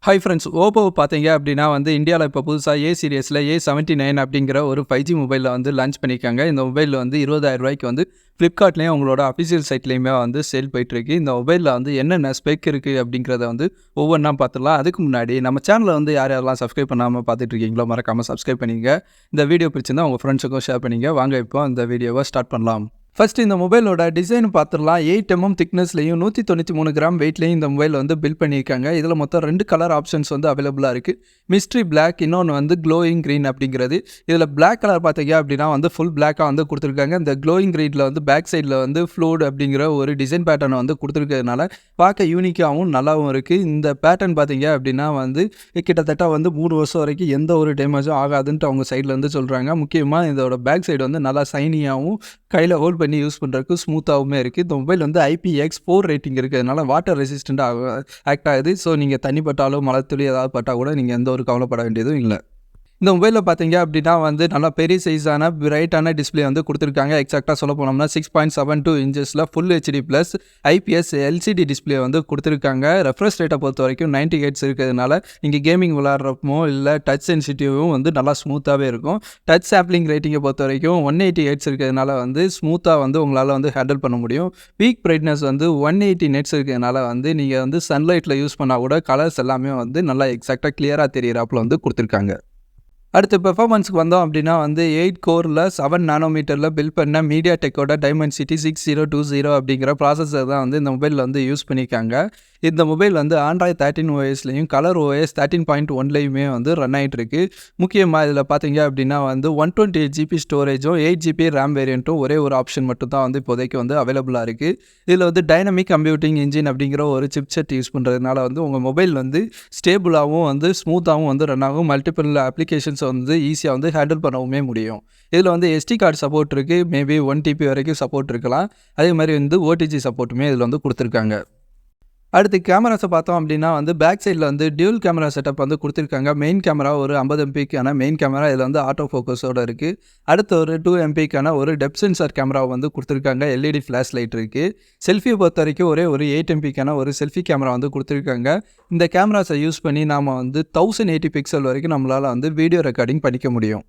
Hi friends, Oppo பார்த்தீங்க அப்படின்னா இந்தியாவில் இப்போ புதுசாக Aseries A79 அப்படிங்கிற ஒரு 5G மொபைலில் லான்ச் பண்ணியிருக்காங்க. இந்த மொபைலில் 20,000 ரூபாய்க்கு ஃப்ளிப்கார்ட்லேயும் அவங்களோட அஃபிஷியல் சைட்லேயுமே சேல் போயிட்டுருக்கு. இந்த மொபைலில் என்னென்ன ஸ்பெக் இருக்குது அப்படிங்கிறத ஒவ்வொன்றா பார்த்துடலாம். அதுக்கு முன்னாடி நம்ம சேனலை யார் யாரெல்லாம் சப்ஸ்கிரைப் பண்ணாமல் பார்த்துட்டு இருக்கீங்களோ மறக்காமல் சப்ஸ்கிரைப் பண்ணிங்க. இந்த வீடியோ பிடிச்சிருந்தா உங்கள் ஃப்ரெண்ட்ஸுக்கும் ஷேர் பண்ணிங்க. வாங்க இப்போ இந்த வீடியோவை ஸ்டார்ட் பண்ணலாம். ஃபர்ஸ்ட் இந்த மொபைலோட டிசைன் பார்த்துடலாம். 8mm திக்னஸ்லையும் 193 கிராம் வெயிட்லையும் இந்த மொபைல் பில்ட் பண்ணியிருக்காங்க. இதில் மொத்தம் 2 கலர் ஆப்ஷன்ஸ் அவைலபிளாக இருக்குது. மிஸ்ட்ரி பிளாக், இன்னொன்று க்ளோயிங் க்ரீன் அப்படிங்கிறது. இதில் பிளாக் கலர் பார்த்தீங்க அப்படின்னா ஃபுல் பிளாக்காக கொடுத்துருக்காங்க. இந்த க்ளோயிங் க்ரீனில் பேக் சைடில் ஃப்ளூட் அப்படிங்கிற ஒரு டிசைன் பேட்டர்னை கொடுத்துருக்கிறதுனால பார்க்க யூனிக்காகவும் நல்லாவும் இருக்குது. இந்த பேட்டர்ன் பார்த்தீங்க அப்படின்னா கிட்டத்தட்ட 3 வருஷம் வரைக்கும் எந்த ஒரு டேமேஜும் ஆகாதுன்ட்டு அவங்க சைடில் சொல்கிறாங்க. முக்கியமாக இதோட பேக் சைடு நல்லா சைனியாகவும் கையில் ஹோல்ட் பண்ணி யூஸ் பண்ணுறதுக்கு ஸ்மூத்தாகவுமே இருக்குது. இந்த மொபைல் IPX4 ரேட்டிங் இருக்கிறதுனால வாட்டர் ரெசிஸ்டண்ட்டாக ஆக்ட் ஆகுது. ஸோ நீங்கள் தண்ணி பட்டாலும் மழை துளி ஏதாவது பட்டால் கூட நீங்கள் எந்த ஒரு கவலைப்பட வேண்டியதும் இல்லை. இந்த மொபைலில் பார்த்தீங்க அப்படின்னா நல்லா பெரிய சைஸான பிரைட்டான டிஸ்பிளே கொடுத்துருக்காங்க. எக்ஸாக்டாக சொல்ல போனோம்னா 6.72 இன்ச்சஸில் full HD plus IPS LCD display கொடுத்துருக்காங்க. ரெஃப்ரெஷ் ரேட்டை பொறுத்த வரைக்கும் 90 Hz இருக்கிறதுனால நீங்கள் கேமிங் விளாட்றப்போ இல்லை டச் சென்சிட்டிவும் நல்லா ஸ்மூத்தாகவே இருக்கும். டச் சாம்பிளிங் ரேட்டிங்கை பொறுத்த வரைக்கும் 180 Hz இருக்கிறதுனால ஸ்மூத்தாக உங்களால் ஹேண்டில் பண்ண முடியும். பீக் பிரைட்னஸ் 180 nits இருக்கிறதுனால நீங்கள் சன்லைட்டில் யூஸ் பண்ணால் கூட கலர்ஸ் எல்லாமே நல்லா எக்ஸாக்டாக கிளியராக தெரியிறாப்புல கொடுத்துருக்காங்க. அடுத்து பெர்ஃபார்மன்ஸுக்கு வந்தோம் அப்படின்னா 8 கோரில் 7 நானோமீட்டரில் பில்ட் பண்ண மீடியா டெக்கோட டைமென்சிட்டி 6020 அப்படிங்கிற ப்ராசஸர் தான் இந்த மொபைலில் யூஸ் பண்ணியிருக்காங்க. இந்த மொபைல் Android 13 OSலையும் கலர் OS 13.1லையுமே ரன் ஆகிட்டுருக்கு. முக்கியமாக இதில் பார்த்தீங்க அப்படின்னா 128GB ஸ்டோரேஜும் 8GB ரேம் வேரியண்ட்டும் ஒரே ஒரு ஆப்ஷன் மட்டும் தான் இப்போதைக்கு அவைலபிளாக இருக்குது. இதில் டைனமிக் கம்ப்யூட்டிங் இன்ஜின் அப்படிங்கிற ஒரு சிப்செட் யூஸ் பண்ணுறதுனால உங்கள் மொபைல் ஸ்டேபிளாகவும் ஸ்மூத்தாகவும் ரன் ஆகும். மல்டிபிள் அப்ளிகேஷன்ஸ் ஈஸியாக ஹேண்டில் பண்ணவுமே முடியும். இதில் SD கார்டு சப்போர்ட் இருக்குது. மேபி 1 TB வரைக்கும் சப்போர்ட் இருக்கலாம். அதே மாதிரி OTG சப்போர்ட்டுமே இதில் கொடுத்துருக்காங்க. அடுத்து கேமராஸை பார்த்தோம் அப்படின்னா பேக் சைடில் டியூல் கேமரா செட்டப் கொடுத்துருக்காங்க. மெயின் கேமரா ஒரு 50 MPக்கான மெயின் கேமரா இதில் ஆட்டோ ஃபோக்கஸோடு இருக்குது. அடுத்து ஒரு 2 MPக்கான ஒரு டெப்த் சென்சார் கேமரா கொடுத்துருக்காங்க. LED ஃப்ளாஷ் லைட் இருக்குது. செல்ஃபியை பொறுத்த வரைக்கும் ஒரு 8 MPக்கான ஒரு செல்ஃபி கேமரா கொடுத்துருக்காங்க. இந்த கேமராஸை யூஸ் பண்ணி நாம் 1080 பிக்சல் வரைக்கும் நம்மளால் வீடியோ ரெக்கார்டிங் பண்ணிக்க முடியும்.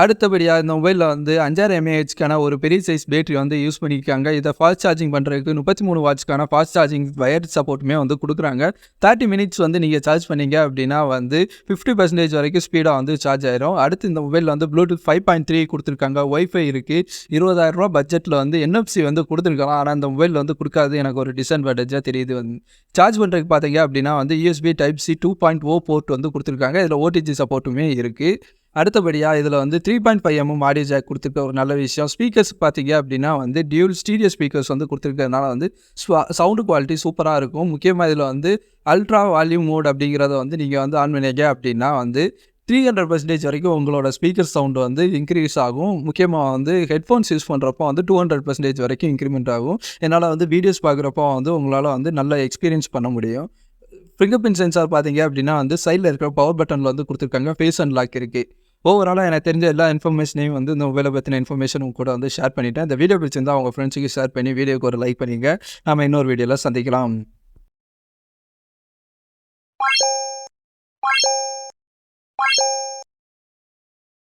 அடுத்தபடியாக இந்த மொபைலில் 5000 mAhக்கான ஒரு பெரிய சைஸ் பேட்டரி யூஸ் பண்ணியிருக்காங்க. இதை ஃபாஸ்ட் சார்ஜிங் பண்ணுறதுக்கு 33 வாட்ஸ்க்கான ஃபாஸ்ட் சார்ஜிங் வயர் சப்போர்ட்டுமே கொடுக்குறாங்க. 30 மினிட்ஸ் நீங்கள் சார்ஜ் பண்ணிங்க அப்படின்னா 50% வரைக்கும் ஸ்பீடாக சார்ஜ் ஆயிரும். அடுத்து இந்த மொபைலில் ப்ளூடூத் 5.3 கொடுத்துருக்காங்க. ஒய்ஃபை இருக்குது. 20,000 ரூபா பட்ஜெட்டில் NFC கொடுத்துருக்கலாம். ஆனால் இந்த மொபைல் கொடுக்காது எனக்கு ஒரு டிஸ்அட்வான்டேஜாக தெரியுது. சார்ஜ் பண்ணுறதுக்கு பார்த்தீங்க அப்படின்னா USB Type-C 2.0 போர்ட் கொடுத்துருக்காங்க. இதில் OTG சப்போர்ட்டுமே இருக்குது. அடுத்தபடியாக இதில் 3.5mm ஆடியோ ஜாக் கொடுத்துருக்க ஒரு நல்ல விஷயம். ஸ்பீக்கர்ஸ் பார்த்தீங்க அப்படின்னா டியூல் ஸ்டீரியோ ஸ்பீக்கர்ஸ் கொடுத்துருக்கிறதுனால சவுண்டு குவாலிட்டி சூப்பராக இருக்கும். முக்கியமாக இதில் அல்ட்ரா வால்யூம் மோட் அப்படிங்கிறத நீங்கள் ஆன் பண்ணிங்க அப்படின்னா 300% வரைக்கும் உங்களோட ஸ்பீக்கர் சவுண்டு இன்க்ரீஸ் ஆகும். முக்கியமாக ஹெட்ஃபோன்ஸ் யூஸ் பண்ணுறப்போ 200% வரைக்கும் இன்க்ரிமெண்ட் ஆகும். என்னால் வீடியோஸ் பார்க்குறப்போ உங்களால் நல்ல எக்ஸ்பீரியன்ஸ் பண்ண முடியும். ஃபிங்கர் பிரிண்ட் சென்சார் பார்த்தீங்க அப்படின்னா சைடில் இருக்கிற பவர் பட்டனில் கொடுத்துருக்காங்க. ஃபேஸ் அன்லாக் இருக்குது. ஓவராலாக எனக்கு தெரிஞ்ச எல்லா இன்ஃபர்மேஷனையும் இந்த மொபைலை பற்றின இன்ஃபர்மேஷனும் கூட ஷேர் பண்ணிவிட்டேன். இந்த வீடியோ பிடிச்சிருந்தால் உங்கள் ஃப்ரெண்ட்ஸுக்கு ஷேர் பண்ணி வீடியோக்கு ஒரு லைக் பண்ணிங்க. நாம் இன்னொரு வீடியோவில் சந்திக்கலாம்.